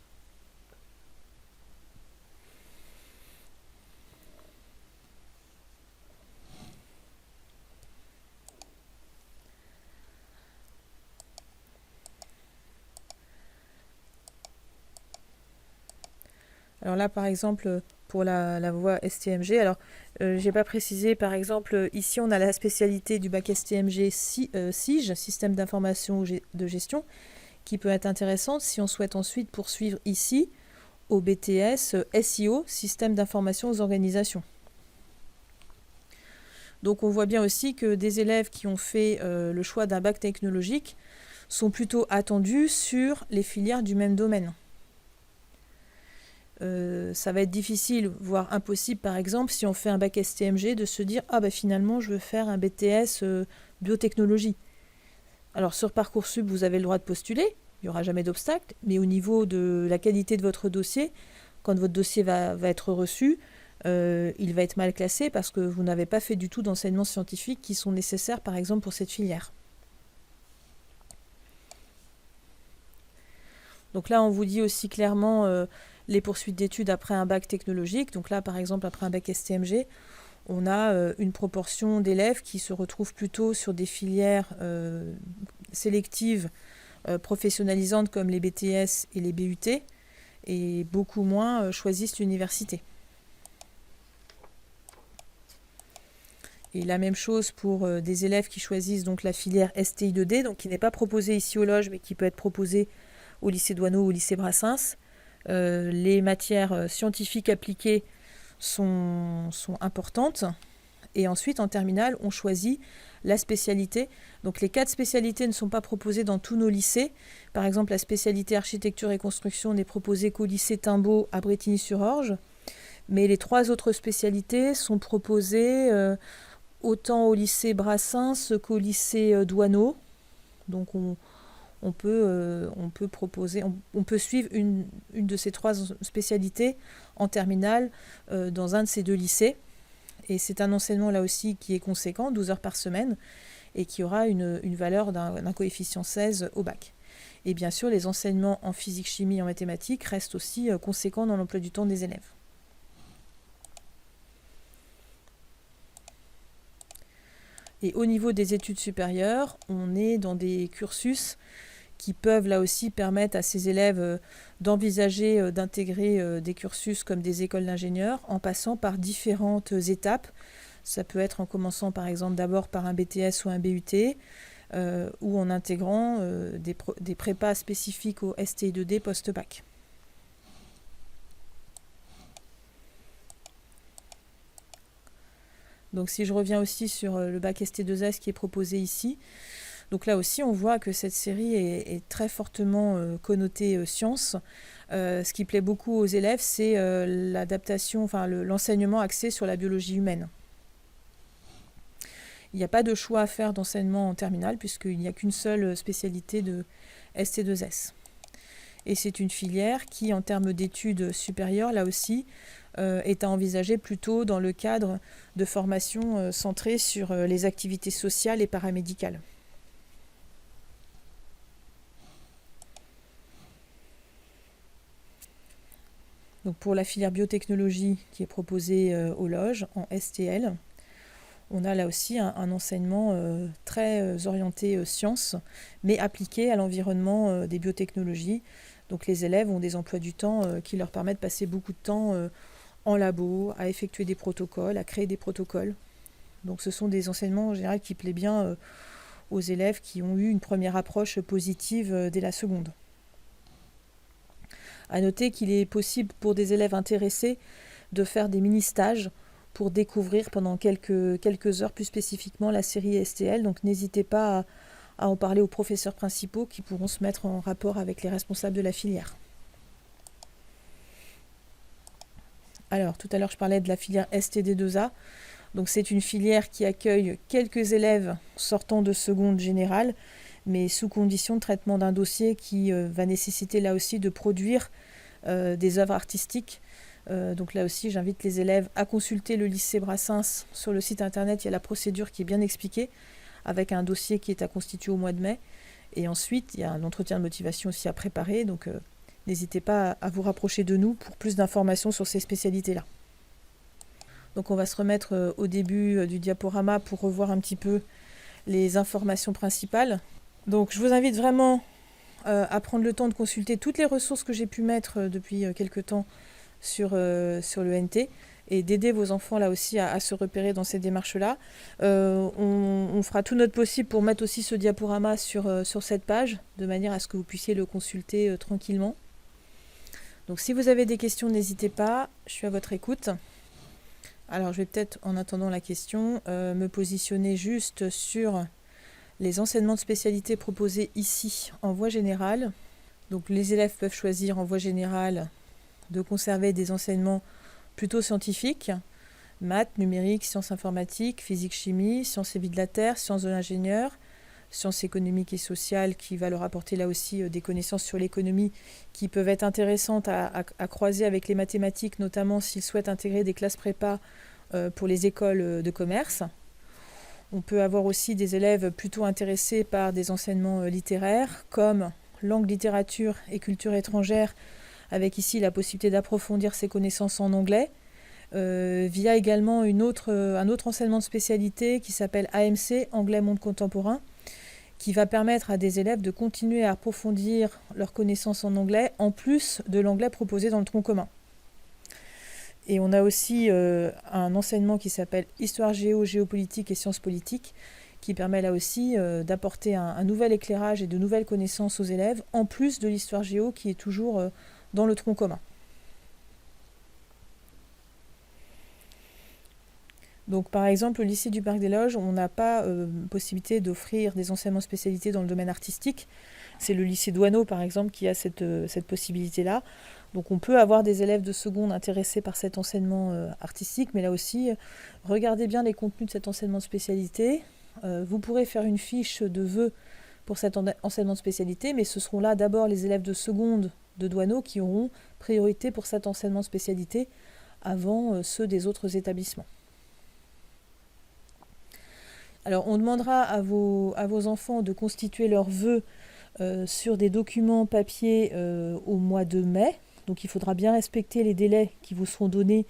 Alors là, par exemple, pour la voie STMG, alors j'ai pas précisé, par exemple, ici on a la spécialité du bac STMG SIGE, Système d'information de gestion, qui peut être intéressante si on souhaite ensuite poursuivre ici au BTS SIO, Système d'information aux organisations. Donc on voit bien aussi que des élèves qui ont fait le choix d'un bac technologique sont plutôt attendus sur les filières du même domaine. Ça va être difficile, voire impossible par exemple, si on fait un bac STMG, de se dire « Ah finalement je veux faire un BTS biotechnologie ». Alors sur Parcoursup, vous avez le droit de postuler, il n'y aura jamais d'obstacle, mais au niveau de la qualité de votre dossier, quand votre dossier va être reçu, il va être mal classé parce que vous n'avez pas fait du tout d'enseignements scientifiques qui sont nécessaires par exemple pour cette filière. Donc là on vous dit aussi clairement les poursuites d'études après un bac technologique. Donc là par exemple après un bac STMG, on a une proportion d'élèves qui se retrouvent plutôt sur des filières sélectives professionnalisantes comme les BTS et les BUT, et beaucoup moins choisissent l'université. Et la même chose pour des élèves qui choisissent donc la filière STI2D, donc qui n'est pas proposée ici au Loge, mais qui peut être proposée au lycée Douaneau ou au lycée Brassens. Les matières scientifiques appliquées sont importantes. Et ensuite, en terminale, on choisit la spécialité. Donc les 4 spécialités ne sont pas proposées dans tous nos lycées. Par exemple, la spécialité architecture et construction n'est proposée qu'au lycée Timbaud à Brétigny-sur-Orge. Mais les 3 autres spécialités sont proposées autant au lycée Brassens qu'au lycée Douaneau. Donc on peut suivre une de ces 3 spécialités en terminale dans un de ces 2 lycées. Et c'est un enseignement là aussi qui est conséquent, 12 heures par semaine, et qui aura une valeur d'un coefficient 16 au bac. Et bien sûr, les enseignements en physique, chimie et en mathématiques restent aussi conséquents dans l'emploi du temps des élèves. Et au niveau des études supérieures, on est dans des cursus qui peuvent là aussi permettre à ces élèves d'envisager d'intégrer des cursus comme des écoles d'ingénieurs en passant par différentes étapes. Ça peut être en commençant par exemple d'abord par un BTS ou un BUT ou en intégrant des prépas spécifiques au STI2D post-bac. Donc si je reviens aussi sur le bac ST2S qui est proposé ici, donc là aussi on voit que cette série est très fortement connotée sciences. Ce qui plaît beaucoup aux élèves, c'est l'adaptation, enfin l'enseignement axé sur la biologie humaine. Il n'y a pas de choix à faire d'enseignement en terminale puisqu'il n'y a qu'une seule spécialité de ST2S. Et c'est une filière qui, en termes d'études supérieures, là aussi, est à envisager plutôt dans le cadre de formations centrées sur les activités sociales et paramédicales. Donc pour la filière biotechnologie qui est proposée aux loges en STL, on a là aussi un enseignement très orienté sciences, mais appliqué à l'environnement des biotechnologies. Donc les élèves ont des emplois du temps qui leur permettent de passer beaucoup de temps en labo, à effectuer des protocoles, à créer des protocoles. Donc ce sont des enseignements en général qui plaisent bien aux élèves qui ont eu une première approche positive dès la seconde. À noter qu'il est possible pour des élèves intéressés de faire des mini-stages pour découvrir pendant quelques heures plus spécifiquement la série STL. Donc n'hésitez pas à en parler aux professeurs principaux qui pourront se mettre en rapport avec les responsables de la filière. Alors tout à l'heure je parlais de la filière STD2A. Donc c'est une filière qui accueille quelques élèves sortant de seconde générale, mais sous condition de traitement d'un dossier qui va nécessiter là aussi de produire des œuvres artistiques. Donc là aussi, j'invite les élèves à consulter le lycée Brassens. Sur le site internet, il y a la procédure qui est bien expliquée, avec un dossier qui est à constituer au mois de mai. Et ensuite, il y a un entretien de motivation aussi à préparer. Donc n'hésitez pas à vous rapprocher de nous pour plus d'informations sur ces spécialités-là. Donc on va se remettre au début du diaporama pour revoir un petit peu les informations principales. Donc je vous invite vraiment à prendre le temps de consulter toutes les ressources que j'ai pu mettre depuis quelques temps sur le NT et d'aider vos enfants là aussi à se repérer dans ces démarches-là. On fera tout notre possible pour mettre aussi ce diaporama sur cette page, de manière à ce que vous puissiez le consulter tranquillement. Donc si vous avez des questions, n'hésitez pas, je suis à votre écoute. Alors je vais peut-être, en attendant la question, me positionner juste sur les enseignements de spécialité proposés ici en voie générale. Donc les élèves peuvent choisir en voie générale de conserver des enseignements plutôt scientifiques, maths, numérique, sciences informatiques, physique, chimie, sciences et vie de la terre, sciences de l'ingénieur, sciences économiques et sociales qui va leur apporter là aussi des connaissances sur l'économie qui peuvent être intéressantes à croiser avec les mathématiques, notamment s'ils souhaitent intégrer des classes prépa pour les écoles de commerce. On peut avoir aussi des élèves plutôt intéressés par des enseignements littéraires comme langue, littérature et culture étrangère, avec ici la possibilité d'approfondir ses connaissances en anglais, via également un autre enseignement de spécialité qui s'appelle AMC, Anglais Monde Contemporain, qui va permettre à des élèves de continuer à approfondir leurs connaissances en anglais, en plus de l'anglais proposé dans le tronc commun. Et on a aussi un enseignement qui s'appelle Histoire géo, géopolitique et sciences politiques, qui permet là aussi d'apporter un nouvel éclairage et de nouvelles connaissances aux élèves, en plus de l'histoire géo qui est toujours dans le tronc commun. Donc par exemple, au lycée du Parc des Loges, on n'a pas possibilité d'offrir des enseignements spécialisés dans le domaine artistique. C'est le lycée Douaneau par exemple qui a cette possibilité-là. Donc on peut avoir des élèves de seconde intéressés par cet enseignement artistique, mais là aussi, regardez bien les contenus de cet enseignement de spécialité. Vous pourrez faire une fiche de vœux pour cet enseignement de spécialité, mais ce seront là d'abord les élèves de seconde de Douaneau qui auront priorité pour cet enseignement de spécialité avant ceux des autres établissements. Alors on demandera à vos enfants de constituer leurs vœux sur des documents papier au mois de mai. Donc il faudra bien respecter les délais qui vous seront donnés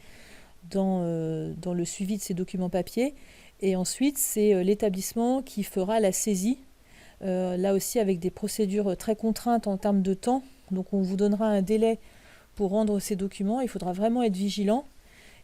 dans le suivi de ces documents papier. Et ensuite, c'est l'établissement qui fera la saisie là aussi avec des procédures très contraintes en termes de temps. Donc on vous donnera un délai pour rendre ces documents. Il faudra vraiment être vigilant.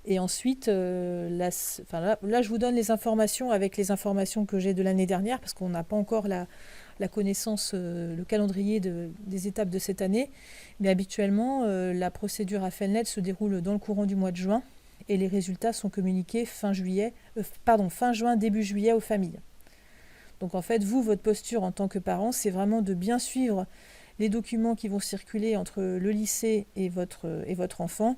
Et ensuite, là, je vous donne les informations avec les informations que j'ai de l'année dernière, parce qu'on n'a pas encore la connaissance, le calendrier des étapes de cette année. Mais habituellement, la procédure AFELNET se déroule dans le courant du mois de juin, et les résultats sont communiqués fin juin, début juillet aux familles. Donc en fait, vous, votre posture en tant que parent, c'est vraiment de bien suivre les documents qui vont circuler entre le lycée et votre enfant,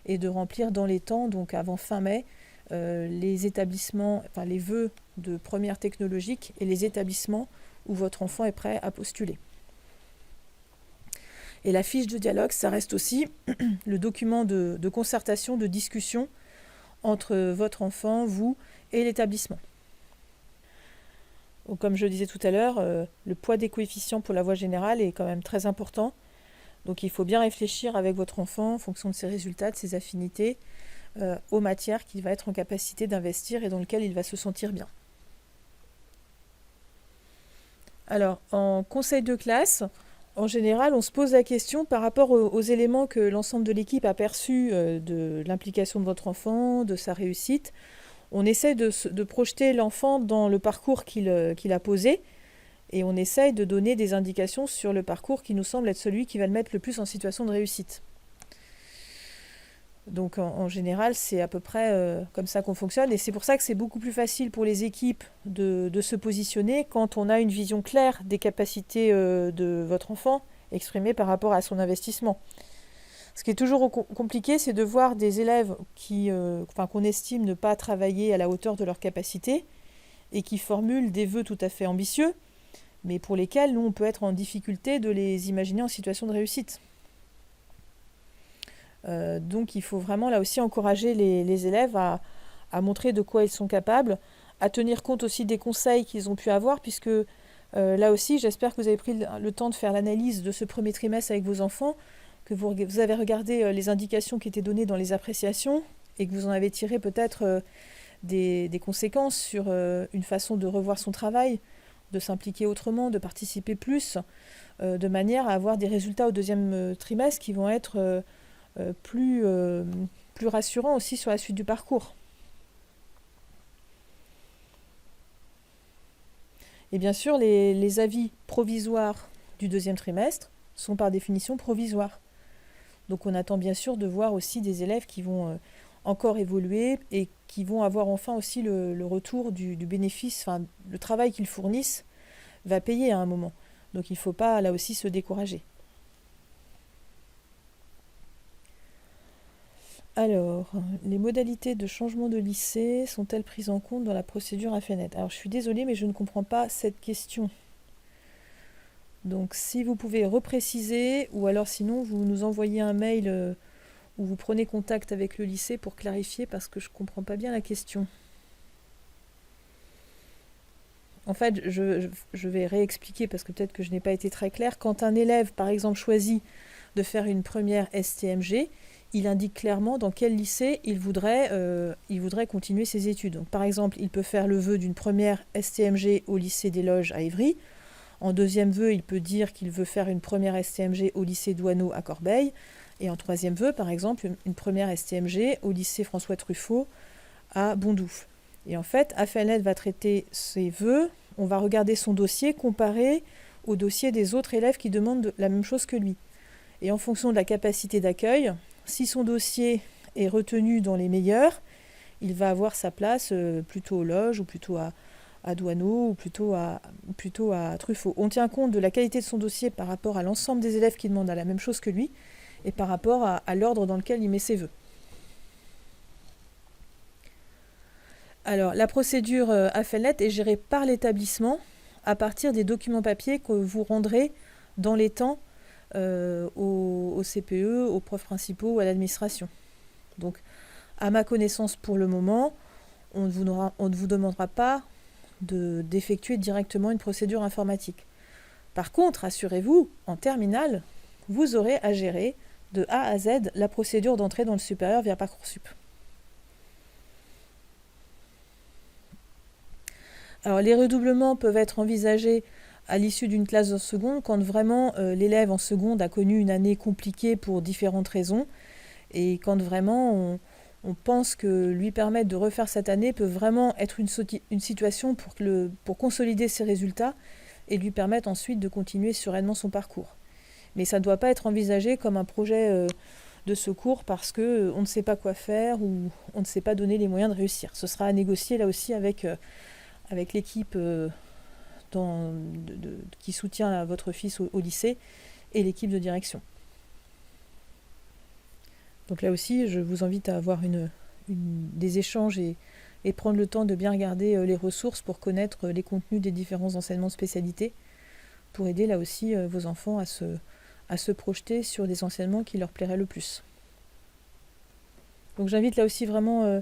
et de remplir dans les temps, donc avant fin mai, les établissements, les vœux de première technologique et les établissements où votre enfant est prêt à postuler. Et la fiche de dialogue, ça reste aussi le document de concertation, de discussion entre votre enfant, vous et l'établissement. Donc, comme je disais tout à l'heure, le poids des coefficients pour la voie générale est quand même très important. Donc il faut bien réfléchir avec votre enfant en fonction de ses résultats, de ses affinités, aux matières qu'il va être en capacité d'investir et dans lesquelles il va se sentir bien. Alors, en conseil de classe, en général, on se pose la question par rapport aux éléments que l'ensemble de l'équipe a perçus de l'implication de votre enfant, de sa réussite. On essaie de projeter l'enfant dans le parcours qu'il a posé, et on essaye de donner des indications sur le parcours qui nous semble être celui qui va le mettre le plus en situation de réussite. Donc en général, c'est à peu près comme ça qu'on fonctionne, et c'est pour ça que c'est beaucoup plus facile pour les équipes de se positionner quand on a une vision claire des capacités de votre enfant exprimées par rapport à son investissement. Ce qui est toujours compliqué, c'est de voir des élèves qu'on estime ne pas travailler à la hauteur de leurs capacités et qui formulent des vœux tout à fait ambitieux, mais pour lesquels nous, on peut être en difficulté de les imaginer en situation de réussite. Donc il faut vraiment là aussi encourager les élèves à montrer de quoi ils sont capables, à tenir compte aussi des conseils qu'ils ont pu avoir, puisque là aussi, j'espère que vous avez pris le temps de faire l'analyse de ce premier trimestre avec vos enfants, que vous avez regardé les indications qui étaient données dans les appréciations, et que vous en avez tiré peut-être des conséquences sur une façon de revoir son travail, de s'impliquer autrement, de participer plus, de manière à avoir des résultats au deuxième trimestre qui vont être plus rassurants aussi sur la suite du parcours. Et bien sûr, les avis provisoires du deuxième trimestre sont par définition provisoires. Donc on attend bien sûr de voir aussi des élèves qui vont encore évoluer et qui vont avoir enfin aussi le retour du bénéfice, le travail qu'ils fournissent va payer à un moment. Donc il ne faut pas là aussi se décourager. Alors, les modalités de changement de lycée sont-elles prises en compte dans la procédure AFELNET? Alors je suis désolée, mais je ne comprends pas cette question. Donc si vous pouvez repréciser, ou alors sinon vous nous envoyez un mail où vous prenez contact avec le lycée pour clarifier, parce que je ne comprends pas bien la question. En fait, je vais réexpliquer parce que peut-être que je n'ai pas été très claire. Quand un élève, par exemple, choisit de faire une première STMG, il indique clairement dans quel lycée il voudrait continuer ses études. Donc, par exemple, il peut faire le vœu d'une première STMG au lycée des Loges à Évry. En deuxième vœu, il peut dire qu'il veut faire une première STMG au lycée Douaneau à Corbeil. Et en troisième vœu, par exemple, une première STMG au lycée François Truffaut à Bondoufle. Et en fait, AFELNET va traiter ses vœux, on va regarder son dossier comparé au dossier des autres élèves qui demandent la même chose que lui. Et en fonction de la capacité d'accueil, si son dossier est retenu dans les meilleurs, il va avoir sa place plutôt aux Loges ou plutôt à Douaneau ou plutôt à Truffaut. On tient compte de la qualité de son dossier par rapport à l'ensemble des élèves qui demandent la même chose que lui et par rapport à l'ordre dans lequel il met ses vœux. Alors, la procédure AFELNET est gérée par l'établissement à partir des documents papiers que vous rendrez dans les temps au CPE, aux profs principaux ou à l'administration. Donc, à ma connaissance pour le moment, on ne vous demandera pas d'effectuer directement une procédure informatique. Par contre, assurez-vous, en terminale, vous aurez à gérer de A à Z la procédure d'entrée dans le supérieur via Parcoursup. Alors, les redoublements peuvent être envisagés à l'issue d'une classe de seconde, quand vraiment l'élève en seconde a connu une année compliquée pour différentes raisons, et quand vraiment on pense que lui permettre de refaire cette année peut vraiment être une situation pour consolider ses résultats et lui permettre ensuite de continuer sereinement son parcours. Mais ça ne doit pas être envisagé comme un projet de secours parce qu'on ne sait pas quoi faire ou on ne sait pas donner les moyens de réussir. Ce sera à négocier là aussi avec l'équipe qui soutient votre fils au lycée et l'équipe de direction. Donc là aussi, je vous invite à avoir des échanges et prendre le temps de bien regarder les ressources pour connaître les contenus des différents enseignements de spécialité, pour aider là aussi vos enfants à se projeter sur des enseignements qui leur plairaient le plus. Donc j'invite là aussi vraiment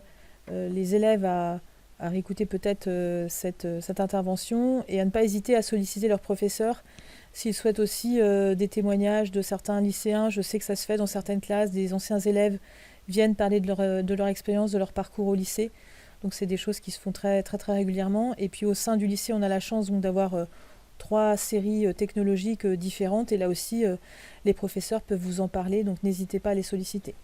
les élèves à réécouter peut-être cette intervention et à ne pas hésiter à solliciter leurs professeurs s'ils souhaitent aussi des témoignages de certains lycéens. Je sais que ça se fait dans certaines classes, des anciens élèves viennent parler de leur expérience, de leur parcours au lycée. Donc c'est des choses qui se font très, très, très régulièrement. Et puis au sein du lycée, on a la chance donc d'avoir 3 séries technologiques différentes. Et là aussi, les professeurs peuvent vous en parler, donc n'hésitez pas à les solliciter.